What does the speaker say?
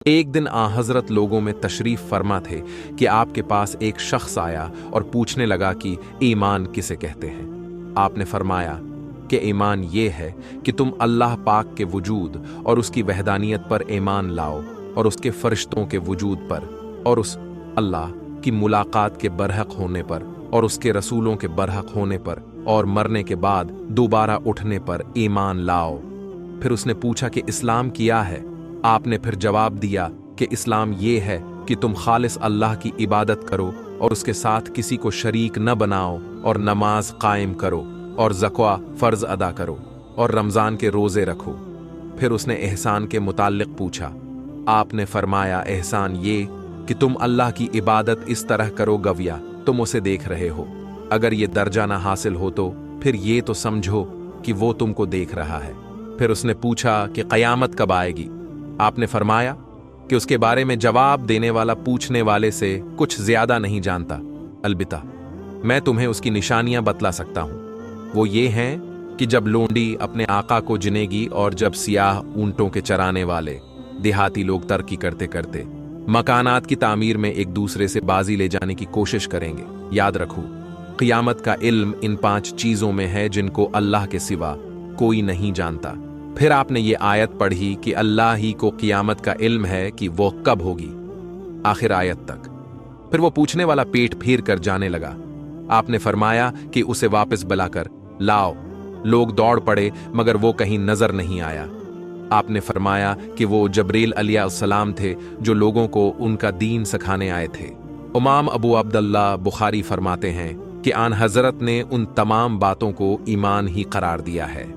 ایک دن हज़रत लोगों में तशरीफ़ फरमा थे कि आपके पास एक शख्स आया और पूछने लगा कि ईमान किसे कहते हैं। आपने फरमाया कि ईमान ये है कि तुम अल्लाह पाक के वजूद और उसकी वहदानियत पर ईमान लाओ और उसके फरिश्तों के वजूद पर और उस अल्लाह की मुलाकात के बरहक होने पर और उसके रसूलों के बरहक होने पर और मरने के बाद दोबारा उठने पर ईमान लाओ। फिर उसने पूछा कि इस्लाम क्या है? आपने फिर जवाब दिया कि इस्लाम ये है कि तुम खालिस अल्लाह की इबादत करो और उसके साथ किसी को शरीक न बनाओ और नमाज कायम करो और ज़क़्वा फ़र्ज़ अदा करो और रमज़ान के रोज़े रखो। फिर उसने एहसान के मुताल्लिक़ पूछा। आपने फरमाया एहसान ये कि तुम अल्लाह की इबादत इस तरह करो गविया तुम उसे देख रहे हो। अगर ये दर्जा ना हासिल हो तो फिर ये तो समझो कि वो तुमको देख रहा है। फिर उसने पूछा कि क़यामत कब आएगी? आपने फरमाया कि उसके बारे में जवाब देने वाला पूछने वाले से कुछ ज्यादा नहीं जानता, अलबिता मैं तुम्हें उसकी निशानियां बतला सकता हूं। वो ये हैं कि जब लोंडी अपने आका को जिनेगी और जब सियाह ऊंटों के चराने वाले देहाती लोग तरक्की करते करते मकानात की तामीर में एक दूसरे से बाजी ले जाने की कोशिश करेंगे। याद रखो, क़यामत का इल्म इन 5 चीजों में है जिनको अल्लाह के सिवा कोई नहीं जानता। फिर आपने ये आयत पढ़ी कि अल्लाह ही को क़यामत का इल्म है कि वो कब होगी, आखिर आयत तक। फिर वो पूछने वाला पेट फेर कर जाने लगा। आपने फरमाया कि उसे वापस बुलाकर लाओ। लोग दौड़ पड़े मगर वो कहीं नजर नहीं आया। आपने फरमाया कि वो जबरील अलैहिस्सलाम थे जो लोगों को उनका दीन सिखाने आए थे। इमाम अबू अब्दुल्लाह बुखारी फरमाते हैं कि आन हजरत ने उन तमाम बातों को ईमान ही करार दिया है।